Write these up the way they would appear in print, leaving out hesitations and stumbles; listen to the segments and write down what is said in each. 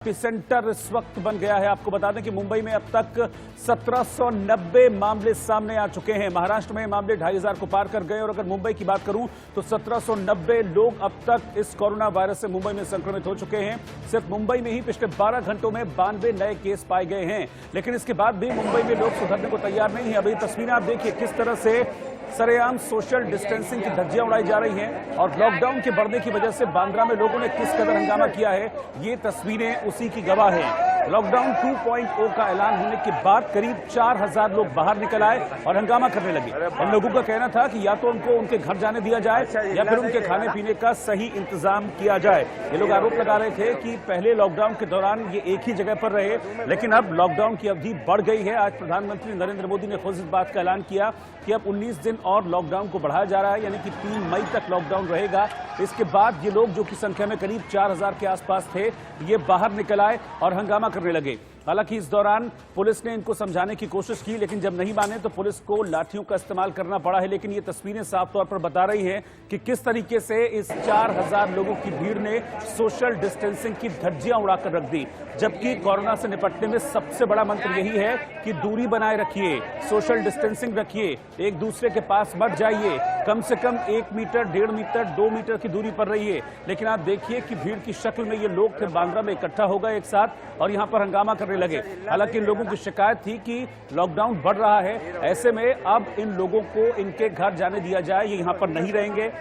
Centre इस वक्त बन गया है। आपको बता दें कि मुंबई में अब तक 1790 मामले सामने आ चुके हैं। महाराष्ट्र में मामले 2500 को पार कर गए और अगर मुंबई की बात करूं तो 1790 लोग अब तक इस कोरोना वायरस से मुंबई में संक्रमित हो चुके हैं। सिर्फ मुंबई में ही पिछले 12 घंटों में 92 नए केस पाए गए हैं। लेकिन इसके बाद भी मुंबई में लोग सुधरने को तैयार नहीं है। अभी तस्वीरें आप देखिए किस तरह से सरेआम सोशल डिस्टेंसिंग की धज्जियां उड़ाई जा रही हैं और लॉकडाउन के बढ़ने की वजह से बांद्रा में लोगों ने किस कदर हंगामा किया है, ये तस्वीरें उसी की गवाह हैं। लॉकडाउन 2.0 का ऐलान होने के बाद करीब 4000 लोग बाहर निकल आए और हंगामा करने लगे। इन लोगों का कहना था कि या तो उनको उनके घर जाने दिया जाए या फिर उनके खाने पीने का सही इंतजाम किया जाए। ये लोग आरोप लगा रहे थे कि पहले लॉकडाउन के दौरान ये एक ही जगह पर रहे, लेकिन अब लॉकडाउन की अवधि बढ़ गई है। आज प्रधानमंत्री नरेंद्र मोदी ने खुद इस बात का ऐलान किया कि अब 19 दिन और लॉकडाउन को बढ़ाया जा रहा है, यानी कि 3 मई तक लॉकडाउन रहेगा। इसके बाद ये लोग जो कि संख्या में करीब 4000 के आसपास थे, ये बाहर निकल आए और हंगामा करने लगे। हालांकि इस दौरान पुलिस ने इनको समझाने की कोशिश की, लेकिन जब नहीं माने तो पुलिस को लाठियों का इस्तेमाल करना पड़ा है। लेकिन ये तस्वीरें साफ तौर पर बता रही हैं कि किस तरीके से इस 4000 लोगों की भीड़ ने सोशल डिस्टेंसिंग की धज्जियां उड़ाकर रख दी। जबकि कोरोना से निपटने में सबसे बड़ा मंत्र यही है कि दूरी बनाए रखिए, सोशल डिस्टेंसिंग रखिए, एक दूसरे के पास मत जाइए, कम से कम 1 मीटर, 1.5 मीटर, 2 मीटर की दूरी पर रहिए। लेकिन आप देखिए कि भीड़ की शक्ल में ये लोग फिर बांद्रा में इकट्ठा हो गए एक साथ और यहां पर हंगामा करने लगे। हालांकि इन लोगों की शिकायत थी कि लॉकडाउन बढ़ रहा है, ऐसे में अब इन लोगों को इनके घर जाने दिया जाए, ये यहां पर नहीं रहेंगे।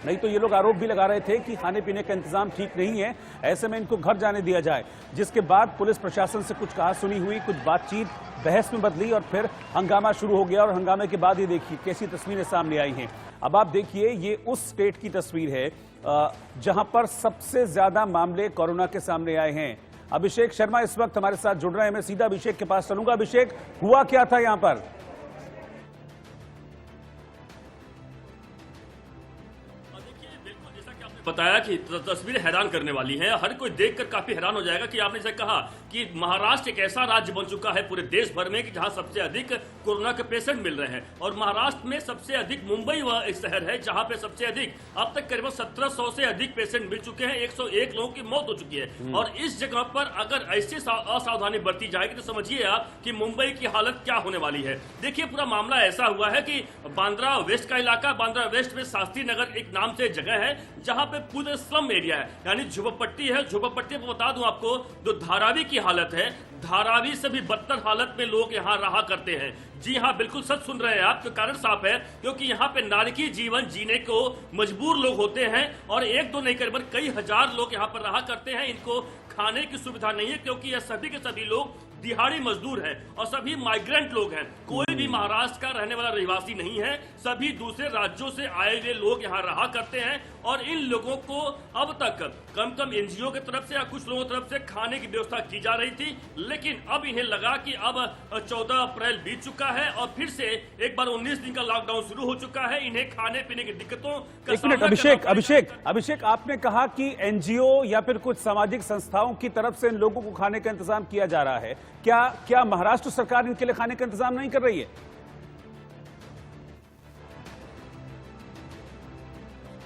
नहीं तो ये लोग आरोप भी लगा रहे थे कि खाने पीने का इंतजाम ठीक नहीं है, ऐसे में इनको घर जाने दिया जाए। जिसके बाद पुलिस प्रशासन से कुछ कहा सुनी हुई, कुछ बातचीत बहस में बदली और फिर हंगामा शुरू हो गया। और हंगामे के बाद ये देखिए कैसी तस्वीरें सामने आई हैं। अब आप देखिए, ये उस स्टेट की तस्वीर है जहां पर सबसे ज्यादा मामले कोरोना के सामने आए हैं। अभिषेक शर्मा इस वक्त हमारे साथ जुड़ रहे हैं। मैं सीधा अभिषेक के पास चलूंगा। अभिषेक, हुआ क्या था यहां पर? बताया कि तस्वीरें हैरान करने वाली हैं। हर कोई देखकर काफी हैरान हो जाएगा कि आपने जैसे कहा कि महाराष्ट्र एक ऐसा राज्य बन चुका है पूरे देश भर में कि जहां सबसे अधिक कोरोना के पेशेंट मिल रहे हैं। और महाराष्ट्र में सबसे अधिक मुंबई वह एक शहर है जहां पे सबसे अधिक अब तक करीब 1700 से अधिक पेशेंट मिल चुके हैं। 101 लोगों की मौत हो चुकी है। और इस जगह पर अगर ऐसी असावधानी बरती जाएगी तो समझिए आप कि मुंबई की हालत क्या होने वाली है। देखिए, पूरा मामला ऐसा हुआ है कि बांद्रा वेस्ट का इलाका, बांद्रा वेस्ट में शास्त्री नगर एक नाम से जगह है जहां पूरे स्लम एरिया है, यानी झोपड़पट्टी है। झोपड़पट्टी पर बता दूं आपको, जो धारावी की हालत है, धारावी से भी बदतर हालत में लोग यहां रहा करते हैं। जी हां, बिल्कुल सच सुन रहे हैं आप। तो कारण साफ है, क्योंकि यहां पे नारकीय जीवन जीने को मजबूर लोग होते हैं और एक दो नहीं करीबन कई हजार लोग यहां पर रहा करते हैं। इनको खाने की सुविधा नहीं है क्योंकि यह सभी के सभी लोग दिहाड़ी मजदूर हैं और सभी माइग्रेंट लोग हैं। कोई भी महाराष्ट्र का रहने वाला रहिवासी नहीं है, सभी दूसरे राज्यों से आए हुए लोग यहाँ रहा करते हैं। और इन लोगों को अब तक कम एनजीओ की तरफ से या कुछ लोगों की तरफ से खाने की व्यवस्था की जा रही थी, लेकिन अब इन्हें लगा कि अब 14 अप्रैल बीत चुका है और फिर से एक बार 19 दिन का लॉकडाउन शुरू हो चुका है। इन्हें खाने पीने की दिक्कतों का एक मिनट अभिषेक, आपने कहा कि एनजीओ या फिर कुछ सामाजिक संस्थाओं की तरफ से इन लोगों को खाने का इंतजाम किया जा रहा है। क्या महाराष्ट्र सरकार इनके लिए खाने का इंतजाम नहीं कर रही है?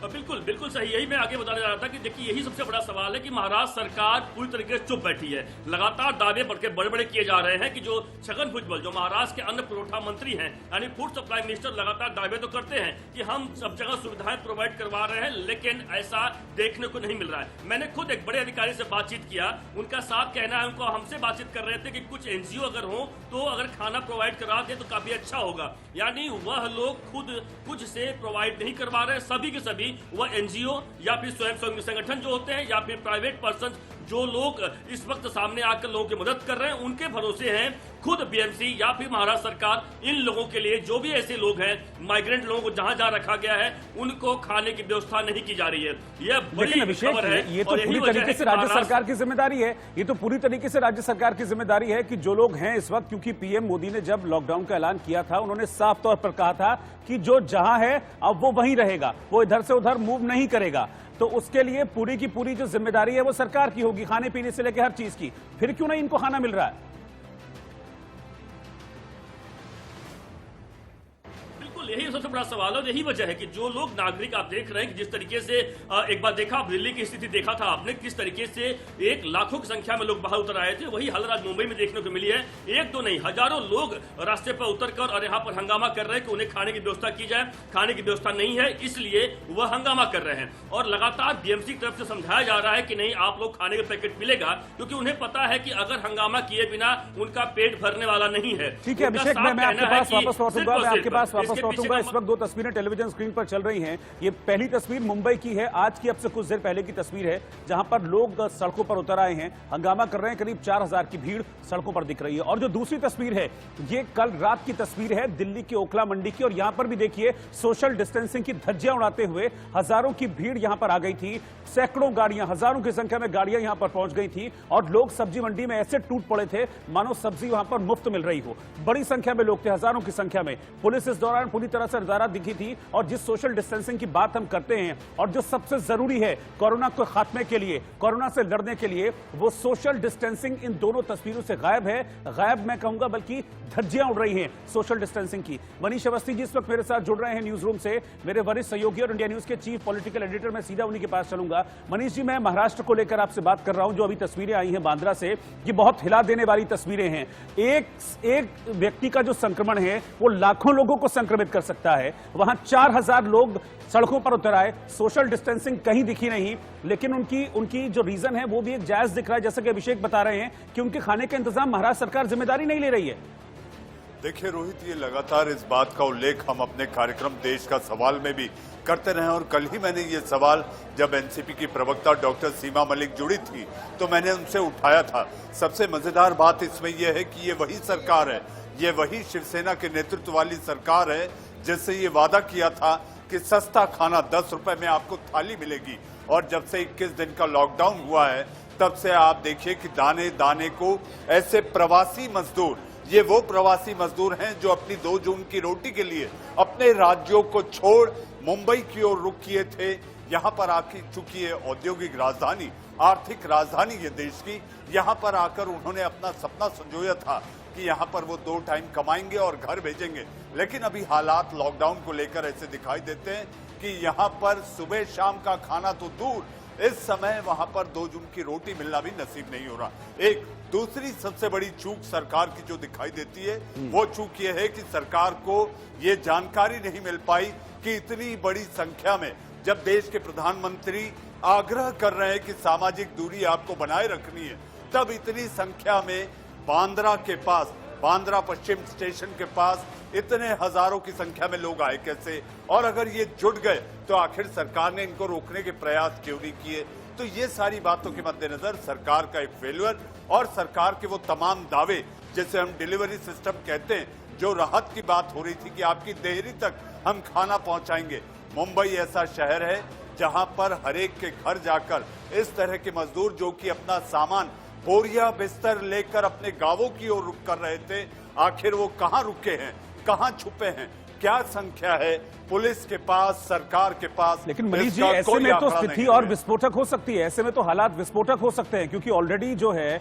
बिल्कुल सही, यही मैं आगे बताने जा रहा था कि देखिए, यही सबसे बड़ा सवाल है कि महाराष्ट्र सरकार पूरी तरीके से चुप बैठी है। लगातार दावे बड़े किए जा रहे हैं कि जो छगन भुजबल, जो महाराष्ट्र के अन्न पुरवठा मंत्री हैं, यानी फूड सप्लाई मिनिस्टर, लगातार दावे तो करते हैं कि हम सब जगह सुविधाएं प्रोवाइड करवा रहे हैं, लेकिन ऐसा देखने को नहीं मिल रहा है। मैंने खुद एक बड़े अधिकारी से बातचीत किया, उनका साफ कहना है, उनको हमसे बातचीत कर रहे थे कि कुछ एनजीओ अगर हो तो अगर खाना प्रोवाइड करवा दे तो काफी अच्छा होगा। यानी वह लोग खुद कुछ से प्रोवाइड नहीं करवा रहे, सभी के सभी वह एनजीओ या फिर स्वयं संगठन जो होते हैं या फिर प्राइवेट पर्सन जो लोग इस वक्त सामने आकर लोगों की मदद कर रहे हैं, उनके भरोसे हैं। खुद बीएमसी या फिर महाराष्ट्र सरकार इन लोगों के लिए, जो भी ऐसे लोग हैं, माइग्रेंट लोगों को जहां जहां रखा गया है, उनको खाने की व्यवस्था नहीं की जा रही है। यह बड़ी खबर है। ये तो पूरी तरीके से राज्य सरकार की जिम्मेदारी है। ये तो पूरी तरीके से राज्य सरकार की जिम्मेदारी है कि जो लोग हैं इस वक्त, क्योंकि पीएम मोदी ने जब लॉकडाउन का ऐलान किया था, उन्होंने साफ तौर पर कहा था कि जो जहां है अब वो वहीं रहेगा, वो इधर से उधर मूव नहीं करेगा। तो उसके लिए पूरी की पूरी जो जिम्मेदारी है वो सरकार की होगी, खाने पीने से लेकर हर चीज की। फिर क्यों नहीं इनको खाना मिल रहा है? बिल्कुल यही सबसे बड़ा सवाल है और यही वजह है कि जो लोग नागरिक आप देख रहे हैं कि जिस तरीके से एक बार देखा, दिल्ली की स्थिति देखा था आपने, किस तरीके से एक लाखों की संख्या में लोग बाहर उतर आए थे, वही हालत आज मुंबई में देखने को मिली है। एक दो नहीं, हजारों लोग रास्ते पर उतरकर और यहाँ पर हंगामा कर रहे हैं कि उन्हें खाने की व्यवस्था की जाए। खाने की व्यवस्था नहीं है, इसलिए वह हंगामा कर रहे हैं और लगातार बीएमसी की तरफ से समझाया जा रहा है कि नहीं, आप लोग खाने का पैकेट मिलेगा, क्योंकि उन्हें पता है कि अगर हंगामा किए बिना उनका पेट भरने वाला नहीं है। ठीक है अभिषेक, मैं आपके पास वापस लौटूंगा, इस वक्त दो तस्वीरें टेलीविजन स्क्रीन पर चल रही हैं। ये पहली तस्वीर मुंबई की है, आज की अब से कुछ देर पहले की तस्वीर है, जहां पर लोग सड़कों पर उतर आए हैं, हंगामा कर रहे हैं। करीब 4000 की भीड़ सड़कों पर दिख रही है। और जो दूसरी तस्वीर है, ये कल रात की तस्वीर है दिल्ली के ओखला मंडी की, और यहां पर भी देखिए सोशल डिस्टेंसिंग की धज्जियां उड़ाते हुए हजारों की भीड़ यहां पर आ गई थी। सैकड़ों गाड़ियां, हजारों की संख्या में गाड़ियां यहां पर पहुंच गई थी और लोग सब्जी मंडी में ऐसे टूट पड़े थे मानो सब्जी वहां पर मुफ्त मिल रही हो। बड़ी संख्या में लोग थे, हजारों की संख्या में। पुलिस इस दौरान पूरी तरह से नजारा दिखी थी। और जिस सोशल डिस्टेंसिंग की बात हम करते हैं और जो सबसे जरूरी है कोरोना को खात्मे के लिए, कोरोना से लड़ने के लिए, वो सोशल डिस्टेंसिंग इन दोनों तस्वीरों से गायब है। गायब मैं कहूंगा, बल्कि धज्जियां उड़ रही हैं सोशल डिस्टेंसिंग की। मनीष अवस्थी जी इस वक्त मेरे साथ जुड़ रहे हैं न्यूज रूम से, मेरे वरिष्ठ सहयोगी और इंडिया न्यूज के चीफ पॉलिटिकल एडिटर। मैं सीधा उन्हीं के पास चलूंगा। मनीष जी, मैं महाराष्ट्र को लेकर आपसे बात कर रहा हूं। जो अभी तस्वीरें आई हैं बांद्रा से, ये बहुत हिला देने वाली तस्वीरें हैं। एक व्यक्ति का जो संक्रमण है वो लाखों लोगों को संक्रमित कर सकता है। वहां 4000 लोग सड़कों पर उतर आए, सोशल डिस्टेंसिंग कहीं दिखी नहीं, लेकिन उनकी जो रीजन है वो भी एक जायज दिख रहा है, जैसा कि अभिषेक बता रहे हैं कि उनके खाने का इंतजाम महाराष्ट्र सरकार जिम्मेदारी नहीं ले रही है। देखिए रोहित, ये लगातार इस बात का उल्लेख हम अपने कार्यक्रम देश का सवाल में भी करते रहे और कल ही मैंने ये सवाल, जब एनसीपी की प्रवक्ता डॉक्टर सीमा मलिक जुड़ी थी तो मैंने उनसे उठाया था। सबसे मजेदार बात इसमें यह है कि ये वही सरकार है, ये वही शिवसेना के नेतृत्व वाली सरकार है जिससे ये वादा किया था कि सस्ता खाना 10 रुपए में आपको थाली मिलेगी। और जब से 21 दिन का लॉकडाउन हुआ है तब से आप देखिए कि दाने दाने को ऐसे प्रवासी मजदूर, ये वो प्रवासी मजदूर हैं जो अपनी 2 जून की रोटी के लिए अपने राज्यों को छोड़ मुंबई की ओर रुख किए थे। यहाँ पर आके चुकी है औद्योगिक राजधानी, आर्थिक राजधानी ये देश की, यहाँ पर आकर उन्होंने अपना सपना संजोया था कि यहाँ पर वो 2 टाइम कमाएंगे और घर भेजेंगे। लेकिन अभी हालात लॉकडाउन को लेकर ऐसे दिखाई देते हैं कि यहाँ पर सुबह शाम का खाना तो दूर, इस समय वहां पर 2 जून की रोटी मिलना भी नसीब नहीं हो रहा। एक दूसरी सबसे बड़ी चूक सरकार की जो दिखाई देती है वो चूक ये है कि सरकार को ये जानकारी नहीं मिल पाई कि इतनी बड़ी संख्या में, जब देश के प्रधानमंत्री आग्रह कर रहे हैं कि सामाजिक दूरी आपको बनाए रखनी है, तब इतनी संख्या में बांद्रा के पास, बांद्रा पश्चिम स्टेशन के पास इतने हजारों की संख्या में लोग आए कैसे? और अगर ये जुट गए तो आखिर सरकार ने इनको रोकने के प्रयास क्यों नहीं किए? तो ये सारी बातों के मद्देनजर सरकार का एक फेल्यूर और सरकार के वो तमाम दावे, जैसे हम डिलीवरी सिस्टम कहते हैं, जो राहत की बात हो रही थी कि आपकी देहरी तक हम खाना पहुंचाएंगे। मुंबई ऐसा शहर है जहां पर हर एक के घर जाकर इस तरह के मजदूर जो कि अपना सामान, बोरिया बिस्तर लेकर अपने गांवों की ओर रुक कर रहे थे, आखिर वो कहां रुके हैं, कहां छुपे हैं, क्या संख्या है पुलिस के पास, सरकार के पास? लेकिन मनीष जी, ऐसे में तो स्थिति और विस्फोटक हो सकती है, ऐसे में तो हालात विस्फोटक हो सकते हैं, क्योंकि ऑलरेडी जो है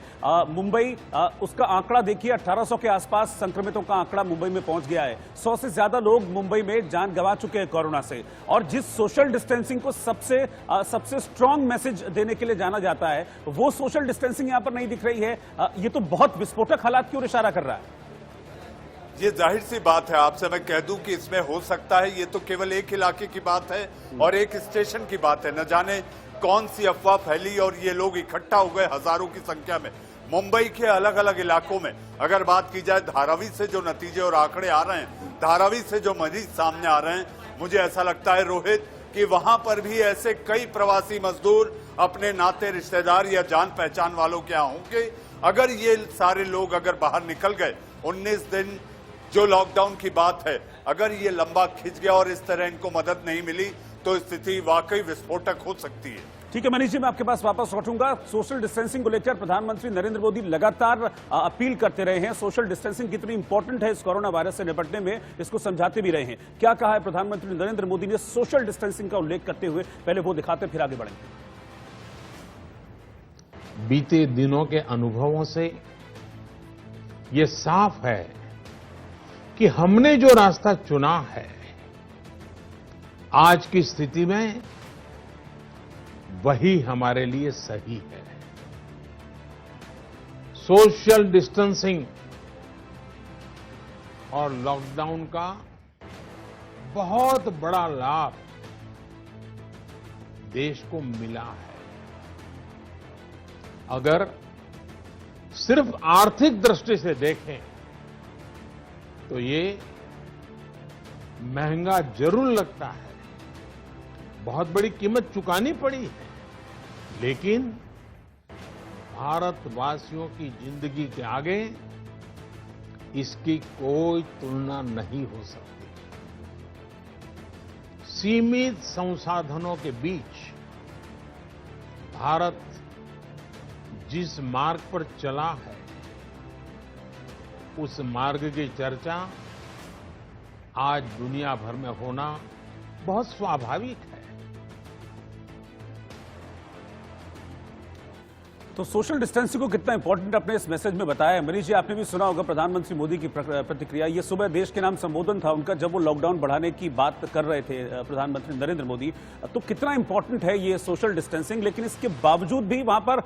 मुंबई, उसका आंकड़ा देखिए 1800 के आसपास संक्रमितों का आंकड़ा मुंबई में पहुंच गया है। 100 से ज्यादा लोग मुंबई में जान गंवा चुके हैं कोरोना से। और जिस सोशल डिस्टेंसिंग को सबसे स्ट्रांग मैसेज देने के लिए जाना जाता है, वो सोशल डिस्टेंसिंग यहां पर नहीं दिख रही है। ये तो बहुत विस्फोटक हालात की ओर इशारा कर रहा है। ये जाहिर सी बात है, आपसे मैं कह दूं कि इसमें हो सकता है ये तो केवल एक इलाके की बात है और एक स्टेशन की बात है। न जाने कौन सी अफवाह फैली और ये लोग इकट्ठा हो गए हजारों की संख्या में। मुंबई के अलग अलग इलाकों में अगर बात की जाए, धारावी से जो नतीजे और आंकड़े आ रहे हैं, धारावी से जो मरीज सामने आ रहे हैं, मुझे ऐसा लगता है रोहित कि वहां पर भी ऐसे कई प्रवासी मजदूर अपने नाते रिश्तेदार या जान पहचान वालों के यहाँ होंगे। अगर ये सारे लोग अगर बाहर निकल गए, 19 दिन जो लॉकडाउन की बात है, अगर ये लंबा खिंच गया और इस तरह इनको मदद नहीं मिली तो स्थिति वाकई विस्फोटक हो सकती है। ठीक है मनीष जी, मैं आपके पास वापस लौटूंगा। सोशल डिस्टेंसिंग को लेकर प्रधानमंत्री नरेंद्र मोदी लगातार अपील करते रहे हैं। सोशल डिस्टेंसिंग कितनी इंपॉर्टेंट है इस कोरोना वायरस से निपटने में, इसको समझाते भी रहे हैं। क्या कहा है प्रधानमंत्री नरेंद्र मोदी ने सोशल डिस्टेंसिंग का उल्लेख करते हुए, पहले वो दिखाते फिर आगे बढ़ेंगे। बीते दिनों के अनुभवों से ये साफ है कि हमने जो रास्ता चुना है आज की स्थिति में वही हमारे लिए सही है। सोशल डिस्टेंसिंग और लॉकडाउन का बहुत बड़ा लाभ देश को मिला है। अगर सिर्फ आर्थिक दृष्टि से देखें तो ये महंगा जरूर लगता है, बहुत बड़ी कीमत चुकानी पड़ी है, लेकिन भारतवासियों की जिंदगी के आगे इसकी कोई तुलना नहीं हो सकती। सीमित संसाधनों के बीच भारत जिस मार्ग पर चला है, उस मार्ग की चर्चा आज दुनिया भर में होना बहुत स्वाभाविक है। तो सोशल डिस्टेंसिंग को कितना इंपॉर्टेंट अपने इस मैसेज में बताया है। मनीष जी, आपने भी सुना होगा प्रधानमंत्री मोदी की प्रतिक्रिया। ये सुबह देश के नाम संबोधन था उनका, जब वो लॉकडाउन बढ़ाने की बात कर रहे थे प्रधानमंत्री नरेंद्र मोदी। तो कितना इंपॉर्टेंट है ये सोशल डिस्टेंसिंग, लेकिन इसके बावजूद भी वहां पर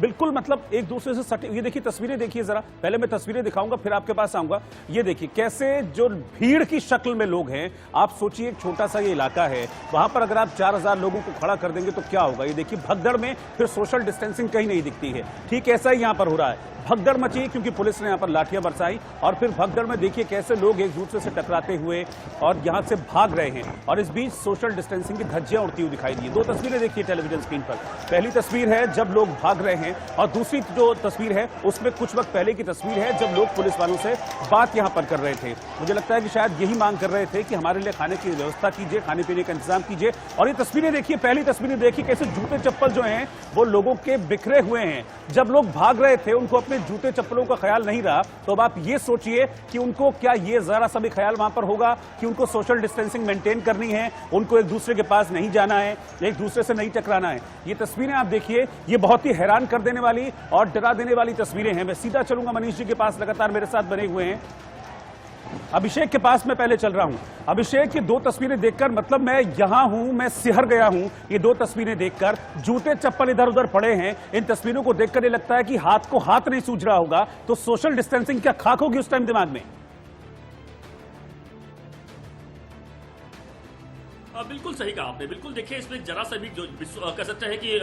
बिल्कुल मतलब एक दूसरे से सटे। ये देखिए तस्वीरें, देखिए जरा, पहले मैं तस्वीरें दिखाऊंगा फिर आपके पास आऊंगा। ये देखिए कैसे जो भीड़ की शक्ल में लोग हैं। आप सोचिए एक छोटा सा ये इलाका है, वहां पर अगर आप 4000 लोगों को खड़ा कर देंगे तो क्या होगा। ये देखिए भगदड़ में फिर सोशल डिस्टेंसिंग कहीं नहीं दिखती है। ठीक ऐसा ही यहां पर हो रहा है। भगदड़ मची क्योंकि पुलिस ने यहां पर लाठियां बरसाई और फिर भगदड़ में देखिए कैसे लोग एक दूसरे से टकराते हुए और यहां से भाग रहे हैं, और इस बीच सोशल डिस्टेंसिंग की धज्जियां उड़ती हुई दिखाई दी। दो तस्वीरें देखिए टेलीविजन स्क्रीन पर। पहली तस्वीर है जब लोग भाग रहे हैं, और दूसरी जो तस्वीर है उसमें कुछ वक्त पहले की तस्वीर है जब लोग पुलिस वालों से बात यहां पर कर रहे थे। मुझे लगता है कि शायद यही मांग कर रहे थे कि हमारे लिए खाने की व्यवस्था कीजिए, खाने पीने का इंतजाम कीजिए। और ये तस्वीरें देखिए, पहली तस्वीरें देखिए कैसे जूते चप्पल जो हैं वो लोगों के बिखरे हुए हैं। जब लोग भाग रहे थे उनको अपने जूते चप्पलों का ख्याल नहीं रहा, तो अब आप ये सोचिए कि उनको क्या ये जरा सा भी ख्याल वहां पर होगा कि उनको सोशल डिस्टेंसिंग मेंटेन करनी है, उनको एक दूसरे के पास नहीं जाना है, एक दूसरे से नहीं टकराना है। ये तस्वीरें आप देखिए, ये बहुत ही हैरान कर देने वाली और डरा देने वाली तस्वीरें हैं। मैं सीधा चलूंगा मनीष जी के पास, लगातार मेरे साथ बने हुए हैं। अभिषेक के पास मैं पहले चल रहा हूं। अभिषेक, ये दो तस्वीरें देखकर, मतलब मैं यहां हूं, मैं सिहर गया हूं। ये दो तस्वीरें देखकर, जूते चप्पल इधर उधर पड़े हैं। इन तस्वीरों को देखकर ये लगता है कि हाथ को हाथ नहीं सूझ रहा होगा। तो सोशल डिस्टेंसिंग क्या खाक होगी उस टाइम दिमाग में? बिल्कुल सही कहा आपने। बिल्कुल देखिए, इसमें जरा सा भी जो कह सकते हैं कि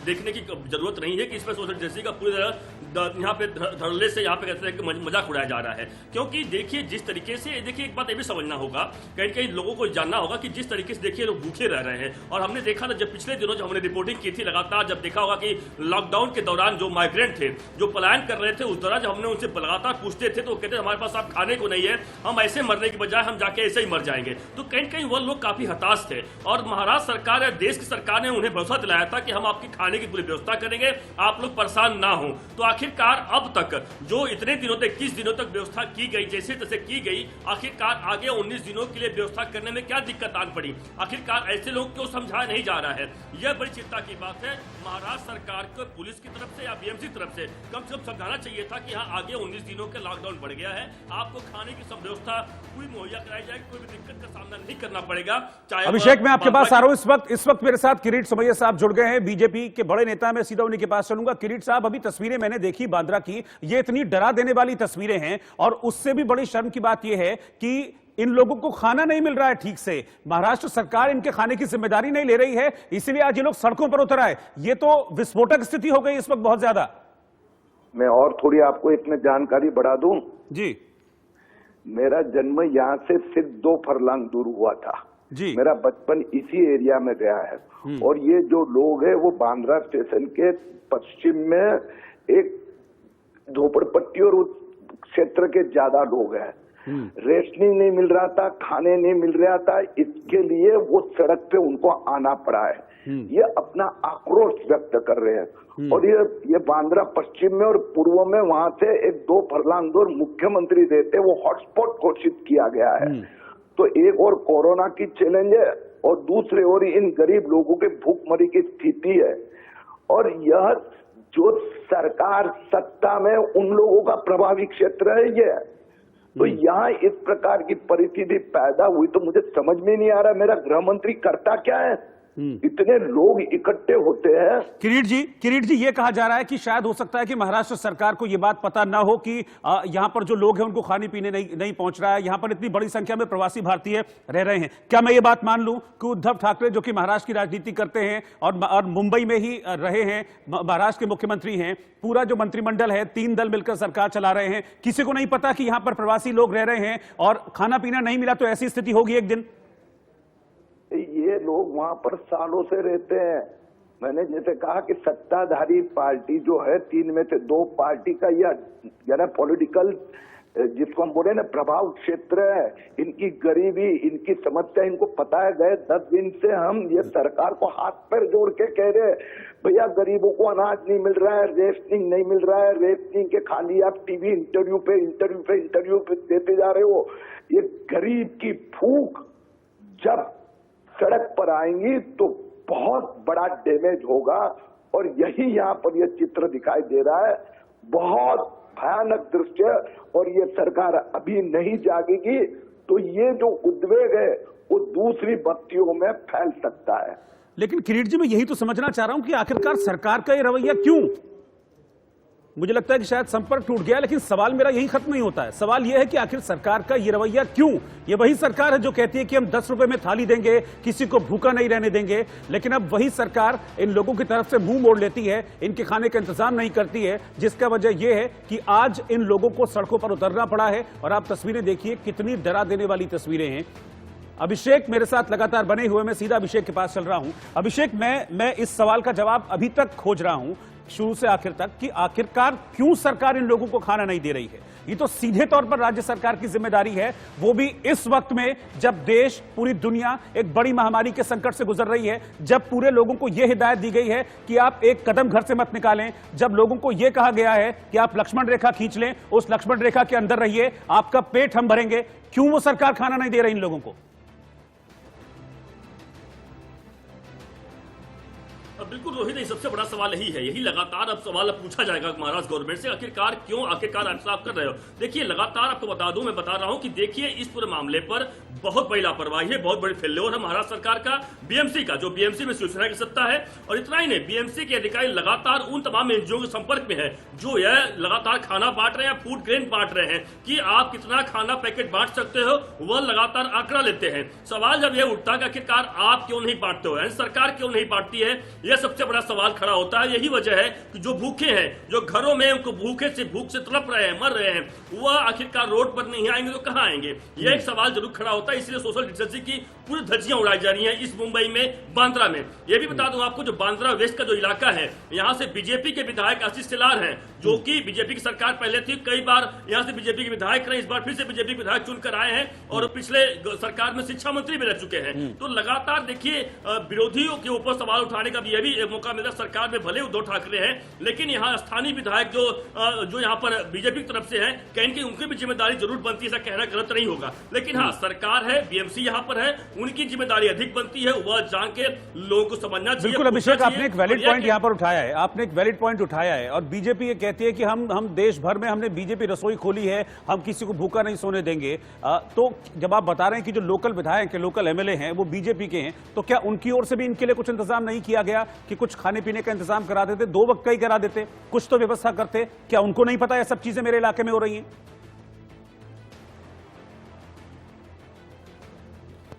देखने की जरूरत नहीं है कि इसमें सोशल डिस्टेंसिंग का पूरी तरह यहाँ पे धड़ल्ले से यहाँ पे कहते हैं कि मजाक उड़ाया जा रहा है। क्योंकि देखिए जिस तरीके से, देखिए एक बात ये भी समझना होगा, कहीं कहीं लोगों को जानना होगा कि जिस तरीके से देखिए लोग भूखे रह रहे हैं। और हमने देखा था जब पिछले दिनों जब हमने रिपोर्टिंग की थी लगातार, जब देखा होगा कि लॉकडाउन के दौरान जो माइग्रेंट थे, जो पलायन कर रहे थे, उस दौरान जब हमने उनसे लगातार पूछते थे तो कहते हमारे पास आप खाने को नहीं है, हम ऐसे मरने की बजाय हम जाके ऐसे ही मर जाएंगे। तो कहीं कहीं वह लोग काफी हताश थे, और महाराष्ट्र सरकार या देश की सरकार ने उन्हें भरोसा दिलाया था कि हम आपकी खाने की पूरी व्यवस्था करेंगे, आप लोग परेशान ना हो। तो आखिरकार अब तक जो इतने दिनों तक 21 दिनों तक व्यवस्था की गई, जैसे तैसे की गई, आखिरकार आगे 19 दिनों के लिए व्यवस्था करने में क्या दिक्कत आन पड़ी? आखिरकार ऐसे लोग क्यों समझाया नहीं जा रहा है? यह बड़ी चिंता की बात है। महाराष्ट्र सरकार को पुलिस की तरफ से या बीएमसी की तरफ से कम समझाना चाहिए था कि हाँ, आगे 19 दिनों का लॉकडाउन बढ़ गया है, आपको खाने की सब व्यवस्था पूरी मुहैया कराई जाएगी, कोई भी दिक्कत का सामना नहीं करना पड़ेगा। चाहे अभिषेक, मैं आपके पास आ रहा हूं। इस वक्त मेरे साथ किरीट सोमैया साहब जुड़ गए हैं, बीजेपी के बड़े नेता। मैं सीधा उन्हीं के पास चलूंगा। किरीट साहब, अभी तस्वीरें मैंने देखी बांद्रा की, ये इतनी डरा देने वाली तस्वीरें हैं, और उससे भी बड़ी शर्म की बात यह है कि इन लोगों को खाना नहीं मिल रहा है ठीक से। महाराष्ट्र सरकार इनके खाने की जिम्मेदारी नहीं ले रही है, इसीलिए आज ये लोग सड़कों पर उतर आए। ये तो विस्फोटक स्थिति हो गई इस वक्त बहुत ज्यादा। मैं और थोड़ी आपको एक में जानकारी बढ़ा दूं जी। मेरा जन्म यहाँ से सिर्फ 2 फरलांग दूर हुआ था जी। मेरा बचपन इसी एरिया में गया है, और ये जो लोग हैं वो बांद्रा स्टेशन के पश्चिम में एक झोपड़पट्टी और उस क्षेत्र के ज्यादा लोग हैं। रेशनिंग नहीं मिल रहा था, खाने नहीं मिल रहा था, इसके लिए वो सड़क पे उनको आना पड़ा है। ये अपना आक्रोश व्यक्त कर रहे हैं, और ये बांद्रा पश्चिम में और पूर्व में वहां से एक 2 फरलांग दूर मुख्यमंत्री रहते, वो हॉटस्पॉट घोषित किया गया है। तो एक और कोरोना की चैलेंज है, और दूसरे ओर इन गरीब लोगों के भूखमरी की स्थिति है। और यह जो सरकार सत्ता में उन लोगों का प्रभावी क्षेत्र है, ये तो यहाँ इस प्रकार की परिस्थिति पैदा हुई तो मुझे समझ में नहीं आ रहा मेरा गृह मंत्री करता क्या है। इतने लोग इकट्ठे होते हैं। किरीट जी ये कहा जा रहा है कि शायद हो सकता है कि महाराष्ट्र सरकार को ये बात पता ना हो कि यहाँ पर जो लोग हैं उनको खाने पीने नहीं पहुंच रहा है। यहाँ पर इतनी बड़ी संख्या में प्रवासी भारतीय रह रहे हैं। क्या मैं ये बात मान लूं कि उद्धव ठाकरे जो कि महाराष्ट्र की राजनीति करते हैं और मुंबई में ही रहे हैं, महाराष्ट्र के मुख्यमंत्री हैं, पूरा जो मंत्रिमंडल है 3 दल मिलकर सरकार चला रहे हैं, किसी को नहीं पता कि यहाँ पर प्रवासी लोग रह रहे हैं और खाना पीना नहीं मिला तो ऐसी स्थिति होगी एक दिन? ये लोग वहां पर सालों से रहते हैं। मैंने जैसे कहा कि सत्ताधारी पार्टी जो है 3 में से 2 पार्टी का या पॉलिटिकल जिसको हम बोले ना प्रभाव क्षेत्र है, इनकी गरीबी, इनकी समस्या इनको पता है। गए 10 दिन से हम ये सरकार को हाथ पैर जोड़ के कह रहे भैया गरीबों को अनाज नहीं मिल रहा है, रेशनिंग नहीं मिल रहा है, रेशनिंग के खाली आप टीवी इंटरव्यू पे देते जा रहे हो। ये गरीब की भूख जब सड़क पर आएंगी तो बहुत बड़ा डैमेज होगा और यही यहाँ पर यह चित्र दिखाई दे रहा है। बहुत भयानक दृश्य और ये सरकार अभी नहीं जागेगी तो ये जो उद्वेग है वो दूसरी बस्तियों में फैल सकता है। लेकिन किरीट जी मैं यही तो समझना चाह रहा हूं कि आखिरकार सरकार का ये रवैया क्यों? मुझे लगता है कि शायद संपर्क टूट गया, लेकिन सवाल मेरा यही खत्म नहीं होता है। सवाल यह है कि आखिर सरकार का ये रवैया क्यों? ये वही सरकार है जो कहती है कि हम 10 रुपए में थाली देंगे, किसी को भूखा नहीं रहने देंगे, लेकिन अब वही सरकार इन लोगों की तरफ से मुंह मोड़ लेती है, इनके खाने का इंतजाम नहीं करती है, जिसका वजह यह है कि आज इन लोगों को सड़कों पर उतरना पड़ा है। और आप तस्वीरें देखिए, कितनी डरा देने वाली तस्वीरें हैं। अभिषेक मेरे साथ लगातार बने हुए, मैं सीधा अभिषेक के पास चल रहा हूं। अभिषेक, मैं इस सवाल का जवाब अभी तक खोज रहा हूं शुरू से आखिर तक कि आखिरकार क्यों सरकार इन लोगों को खाना नहीं दे रही है। ये तो सीधे तौर पर राज्य सरकार की जिम्मेदारी है, वो भी इस वक्त में जब देश, पूरी दुनिया एक बड़ी महामारी के संकट से गुजर रही है, जब पूरे लोगों को यह हिदायत दी गई है कि आप एक कदम घर से मत निकालें, जब लोगों को यह कहा गया है कि आप लक्ष्मण रेखा खींच लें, उस लक्ष्मण रेखा के अंदर रहिए, आपका पेट हम भरेंगे, क्यों वो सरकार खाना नहीं दे रही इन लोगों को? बिल्कुल रोहित, ये सबसे बड़ा सवाल यही लगातार अब सवाल पूछा जाएगा महाराष्ट्र गवर्नमेंट से, आखिरकार आप साफ कर रहे हो। देखिए लगातार आपको बता दूं, मैं बता रहा हूं कि देखिए इस पूरे मामले पर बहुत बड़ी लापरवाही है, बहुत बड़ी फेल्योर है महाराष्ट्र सरकार का, बीएमसी का, जो बीएमसी में शिवसेना की सत्ता है। और इतना ही नहीं, बीएमसी के अधिकारी लगातार उन तमाम एनजीओ के संपर्क में है जो यह लगातार खाना बांट रहे हैं, फूड ग्रेन बांट रहे हैं कि आप कितना खाना पैकेट बांट सकते हो, वह लगातार आंकड़ा लेते हैं। सवाल जब यह उठता है कि आखिरकार आप क्यों नहीं बांटते हो, सरकार क्यों नहीं बांटती है, यह सबसे बड़ा सवाल खड़ा होता है। यही वजह है कि जो भूखे हैं, जो घरों में उनको भूख से तड़प रहे हैं, मर रहे हैं, वह आखिरकार रोड पर नहीं आएंगे तो कहां आएंगे, यह एक सवाल जरूर खड़ा होता है। इसलिए सोशल डिस्टेंसिंग की पूरी धज्जियां उड़ाई जा रही हैं इस मुंबई में, बांद्रा में। यह भी बता दूं आपको, जो बांद्रा वेस्ट का जो इलाका है, यहां से बीजेपी के विधायक आशीष सिलार हैं, जो कि बीजेपी की सरकार पहले थी, कई बार यहां से बीजेपी के विधायक रहे, इस बार फिर से बीजेपी के विधायक चुनकर आए हैं और पिछले सरकार में शिक्षा मंत्री भी रह चुके हैं। तो लगातार देखिए विरोधियों के ऊपर सवाल उठाने का भी यह भी एक मौका मिला। सरकार में भले उद्धव ठाकरे हैं, लेकिन यहाँ स्थानीय विधायक जो यहाँ पर बीजेपी की तरफ से हैं, कहीं कि उनकी भी जिम्मेदारी जरूर बनती है, ऐसा कहना गलत नहीं होगा। लेकिन हाँ, सरकार है, बीएमसी यहाँ पर है, उनकी जिम्मेदारी अधिक बनती है, वह जान के लोगों को समझना चाहिए। बिल्कुल अभिषेक, आपने एक वैलिड पॉइंट यहाँ पर उठाया है, आपने एक वैलिड पॉइंट उठाया है। और बीजेपी ये कहती है कि हम देश भर में हमने बीजेपी रसोई खोली है, हम किसी को भूखा नहीं सोने देंगे। तो जब आप बता रहे हैं कि जो लोकल विधायक है, लोकल एमएलए हैं, वो बीजेपी के हैं, तो क्या उनकी ओर से भी इनके लिए कुछ इंतजाम नहीं किया गया कि कुछ खाने पीने का इंतजाम करा देते, 2 वक्त का ही करा देते, कुछ तो व्यवस्था करते? क्या उनको नहीं पता ये सब चीजें मेरे इलाके में हो रही हैं?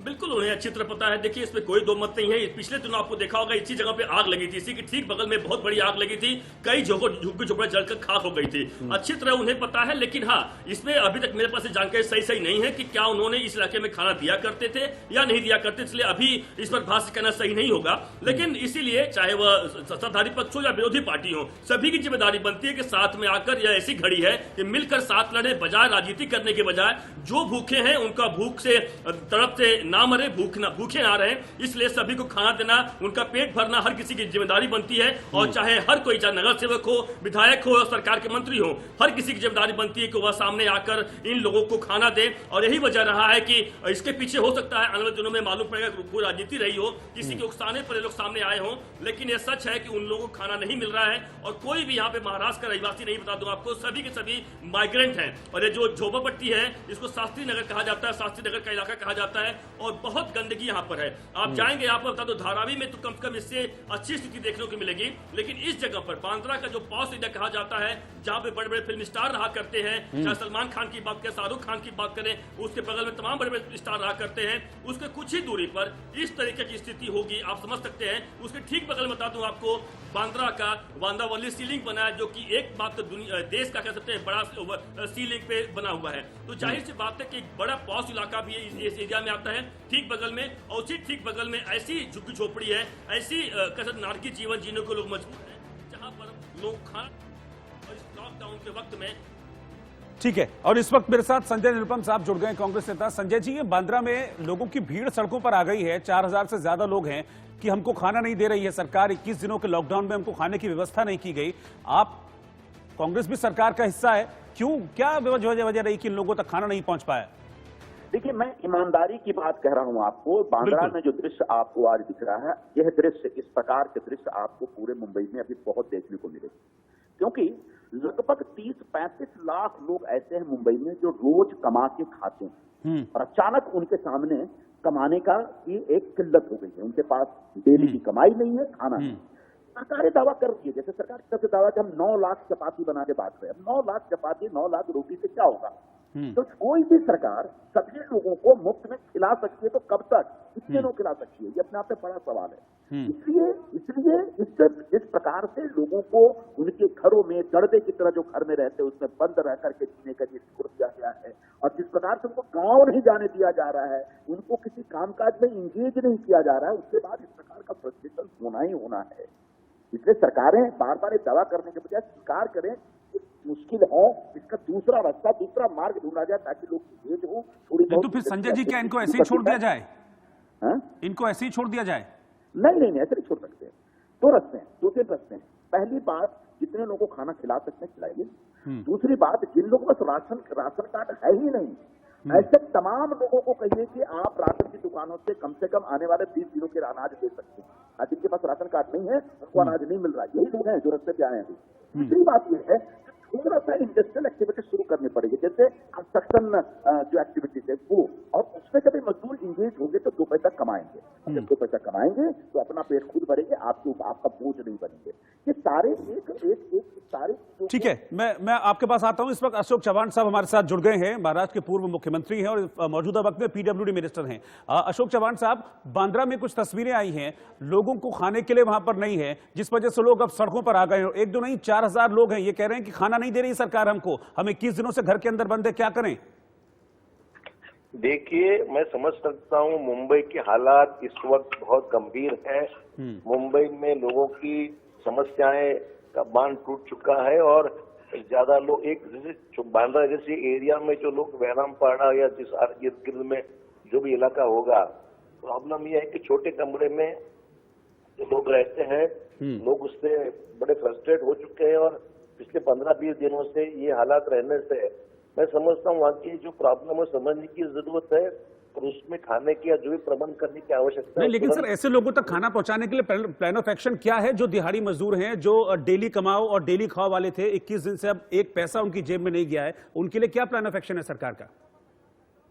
बिल्कुल उन्हें अच्छी तरह पता है। देखिए इसमें कोई दो मत नहीं है। पिछले दिनों आपको देखा होगा इसी जगह पे आग लगी थी, इसी के ठीक बगल में बहुत बड़ी आग लगी थी, कई झुग्गी झोपड़े जलकर खाक हो गई थी। अच्छी तरह उन्हें पता है। लेकिन हाँ, इसमें अभी तक मेरे पास जानकारी सही नहीं है कि क्या उन्होंने इस इलाके में खाना दिया करते थे या नहीं दिया करते, इसलिए अभी इस पर भाष्य करना सही नहीं होगा। लेकिन इसीलिए चाहे वह सत्ताधारी पक्ष हो या विरोधी पार्टी हो, सभी की जिम्मेदारी बनती है कि साथ में आकर, यह ऐसी घड़ी है कि मिलकर साथ लड़े, बजाय राजनीति करने के बजाय जो भूखे हैं उनका भूख से तड़प से ना मरे, भूखे ना रहे, इसलिए सभी को खाना देना, उनका पेट भरना हर किसी की जिम्मेदारी बनती है। और चाहे हर कोई, चाहे नगर सेवक हो, विधायक हो, सरकार के मंत्री हो, हर किसी की जिम्मेदारी बनती है कि वह सामने आकर इन लोगों को खाना दे। और यही वजह रहा है कि इसके पीछे हो सकता है आने वाले दिनों में मालूम पड़ेगा कोई राजनीति रही हो, किसी के उकसाने पर ये लोग सामने आए हों, लेकिन यह सच है कि उन लोगों को खाना नहीं मिल रहा है। और कोई भी यहाँ पे महाराष्ट्र का रहवासी नहीं, बता दूं आपको, सभी के सभी माइग्रेंट हैं। और ये जो झोपड़पट्टी है, इसको शास्त्री नगर कहा जाता है, शास्त्री नगर का इलाका कहा जाता है, और बहुत गंदगी यहाँ पर है। आप जाएंगे यहाँ पर, बता दो, धारावी में तो कम से कम इससे अच्छी स्थिति देखने को मिलेगी, लेकिन इस जगह पर बांद्रा का जो पॉश एरिया कहा जाता है, जहाँ पे बड़े बड़े फिल्म स्टार रहा करते हैं, चाहे सलमान खान की बात करें, शाहरुख खान की बात करें, उसके बगल में तमाम बड़े बड़े स्टार रहा करते हैं, उसके कुछ ही दूरी पर इस तरीके की स्थिति होगी, आप समझ सकते हैं। उसके ठीक बगल में बता दूं आपको, बांद्रा का वांदावली सीलिंग बना है, जो कि एक बात तो देश का कह सकते हैं बड़ा सीलिंग पे बना हुआ है। तो जाहिर सी बात है कि एक बड़ा पॉश इलाका भी इस एरिया में आता है ठीक बगल में, और उसी ठीक बगल में ऐसी झुग्गी झोपड़ी है, ऐसी नारकी जीवन जीने को लोग मजबूर हैं, जहां पर लोग खाना और इस लॉकडाउन के वक्त में। ठीक है, और इस वक्त मेरे साथ संजय निरुपम साहब जुड़ गए, कांग्रेस नेता। संजय जी, ये बांद्रा में लोगों की भीड़ सड़कों पर आ गई है, 4000 से ज्यादा लोग हैं कि हमको खाना नहीं दे रही है सरकार, 21 दिनों के लॉकडाउन में हमको खाने की व्यवस्था नहीं की गई। आप, कांग्रेस भी सरकार का हिस्सा है, क्यों, क्या वजह रही कि इन लोगों तक खाना नहीं पहुंच पाया? देखिए, मैं ईमानदारी की बात कह रहा हूं आपको। बांद्रा में जो दृश्य आपको आज दिख रहा है, यह दृश्य, इस प्रकार के दृश्य आपको पूरे मुंबई में अभी बहुत देखने को मिलेंगे, क्योंकि लगभग 30-35 लाख लोग ऐसे हैं मुंबई में जो रोज कमा के खाते हैं, और अचानक उनके सामने कमाने का की एक किल्लत हो गई है। उनके पास डेली की कमाई नहीं है, खाना नहीं। सरकार दावा कर रही है, जैसे सरकार की तरफ से दावा कि हम 9 लाख चपाती बना के बांट रहे हैं। 9 लाख चपाती, 9 लाख रोटी से क्या होगा? तो कोई भी सरकार सभी लोगों को मुफ्त में खिला सकती है, तो कब तक, कितने लोग खिला सकती है? ये अपने आप में बड़ा सवाल है। इसलिए इस प्रकार से लोगों को उनके घरों में दड़बे की तरह जो घर में रहते हैं उसमें बंद रह करके जीने का छोड़ दिया गया है, और जिस प्रकार से उनको गांव नहीं जाने दिया जा रहा है, उनको किसी कामकाज में इंगेज नहीं किया जा रहा है, उसके बाद इस प्रकार का फ्रस्ट्रेशन होना ही होना है। इसलिए सरकारें बार बार दावा करने के बजाय स्वीकार करें कि मुश्किल है, इसका दूसरा रास्ता, दूसरा मार्ग ढूंढा जाए, ताकि लोग इंगेज हो थोड़ी बहुत। तो फिर संजय जी, क्या इनको ऐसे ही छोड़ दिया जाए? इनको ऐसे ही छोड़ दिया जाए? नहीं, ऐसे नहीं छोड़ सकते। 2 रास्ते हैं, 2-3 रास्ते हैं। पहली बात, जितने लोगों को खाना खिला सकते हैं खिलाइए। दूसरी बात, जिन लोगों के पास राशन कार्ड है ही नहीं, ऐसे तमाम लोगों को कहिए कि आप राशन की दुकानों से कम आने वाले 20 दिनों के अनाज दे सकते हैं। जिनके पास राशन कार्ड नहीं है, उनको अनाज नहीं मिल रहा है, यही लोग हैं जो रास्ते पे आए हैं। दूसरी बात यह है, थोड़ा सा इंडस्ट्रियल एक्टिविटी शुरू करनी पड़ेगी, जैसे कंस्ट्रक्शन जो एक्टिविटीज है वो, और उसमें जब मजदूर इंगेज होंगे तो 2 पैसा कमाएंगे। जब 2 पैसा कमाएंगे तो अपना पेट खुद भरेंगे, आपका बोझ नहीं बनेंगे। ये सारे एक सारे। ठीक है, मैं आपके पास आता हूं। इस वक्त अशोक चव्हाण साहब हमारे साथ जुड़ गए हैं, महाराष्ट्र के पूर्व मुख्यमंत्री हैं और मौजूदा वक्त में पीडब्ल्यूडी मिनिस्टर हैं। अशोक चव्हाण साहब, बांद्रा में कुछ तस्वीरें आई हैं, लोगों को खाने के लिए वहां पर नहीं है, जिस वजह से लोग अब सड़कों पर आ गए हैं। 1-2 नहीं, 4000 लोग हैं, ये कह रहे हैं कि खाना नहीं दे रही सरकार हमको, हम 21 दिनों से घर के अंदर बंद है, क्या करें? देखिए, मैं समझ सकता हूं मुंबई के हालात इस वक्त बहुत गंभीर है। मुंबई में लोगों की समस्याएं का बांध टूट चुका है, और ज्यादा लोग, एक जैसे बांद्रा जैसे एरिया में जो लोग वैरामपाड़ा या जिस इर्द गिर्द में जो भी इलाका होगा, प्रॉब्लम यह है कि छोटे कमरे में जो लोग रहते हैं, लोग उससे बड़े फ्रस्ट्रेट हो चुके हैं, और पिछले 15-20 दिनों से ये हालात रहने से मैं समझता हूँ वहाँ की जो प्रॉब्लम है समझने की जरूरत है, और उसमें खाने की या जो भी प्रबंध करने की आवश्यकता है। लेकिन सर, ऐसे लोगों तक खाना पहुंचाने के लिए प्लान ऑफ एक्शन क्या है? जो दिहाड़ी मजदूर हैं, जो डेली कमाओ और डेली खाओ वाले थे, 21 दिन से अब 1 पैसा उनकी जेब में नहीं गया है, उनके लिए क्या प्लान ऑफ एक्शन है सरकार का?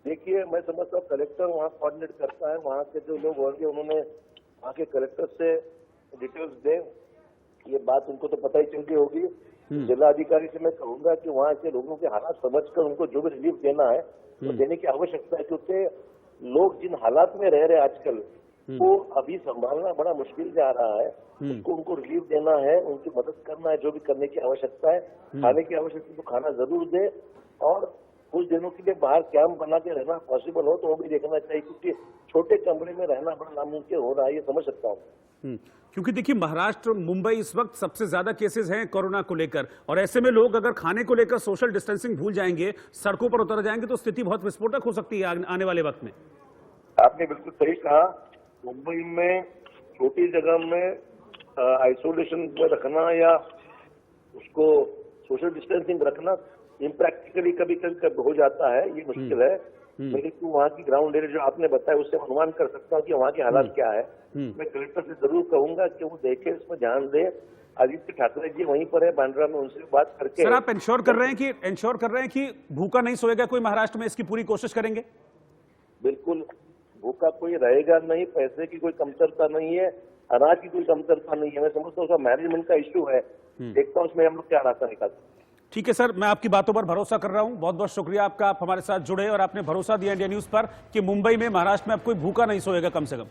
देखिए, मैं समझता हूँ कलेक्टर वहाँ कोऑर्डिनेट करता है, वहाँ के जो लोग होंगे उन्होंने वहाँ के कलेक्टर से डिटेल्स दें। ये बात उनको तो पता ही चल गई होगी। जिला अधिकारी से मैं कहूंगा कि वहाँ के लोगों के हालात समझकर उनको जो भी रिलीफ देना है तो देने की आवश्यकता है, क्योंकि लोग जिन हालात में रह रहे हैं आजकल, वो अभी संभालना बड़ा मुश्किल जा रहा है। उसको उनको रिलीफ देना है, उनकी मदद करना है, जो भी करने की आवश्यकता है। खाने की आवश्यकता तो खाना जरूर दे, और कुछ दिनों के लिए बाहर कैंप बना के रहना पॉसिबल हो तो वो भी देखना चाहिए, क्योंकि छोटे कमरे में रहना बड़ा नामुमकिन हो रहा है, ये समझ सकता हूँ। क्योंकि देखिए, महाराष्ट्र, मुंबई इस वक्त सबसे ज्यादा केसेस हैं कोरोना को लेकर, और ऐसे में लोग अगर खाने को लेकर सोशल डिस्टेंसिंग भूल जाएंगे, सड़कों पर उतर जाएंगे, तो स्थिति बहुत विस्फोटक हो सकती है आने वाले वक्त में। आपने बिल्कुल सही कहा। मुंबई में छोटी जगह में आइसोलेशन में रखना या उसको सोशल डिस्टेंसिंग रखना इम्प्रैक्टिकली कभी कभी हो जाता है, ये मुश्किल है। लेकिन वहाँ की ग्राउंड एरिया जो आपने बताया उससे अनुमान कर सकता हूँ कि वहाँ के हालात क्या है। मैं कलेक्टर से जरूर कहूंगा कि वो देखे, इसमें ध्यान दे। आदित्य ठाकरे जी वहीं पर है बांद्रा में, उनसे बात करके। सर, आप इंश्योर कर रहे हैं कि भूखा नहीं सोएगा कोई महाराष्ट्र में, इसकी पूरी कोशिश करेंगे? बिल्कुल, भूखा कोई रहेगा नहीं, पैसे की कोई कमतरता नहीं है, अनाज की कोई कमतरता नहीं है। मैं समझता हूँ उसका मैनेजमेंट का इश्यू है। देखता हूँ उसमें हम लोग क्या रास्ता निकालते हैं। ठीक है सर, मैं आपकी बातों पर भरोसा कर रहा हूं। बहुत बहुत शुक्रिया आपका, आप हमारे साथ जुड़े और आपने भरोसा दिया इंडिया न्यूज पर कि मुंबई में, महाराष्ट्र में अब कोई भूखा नहीं सोएगा कम से कम।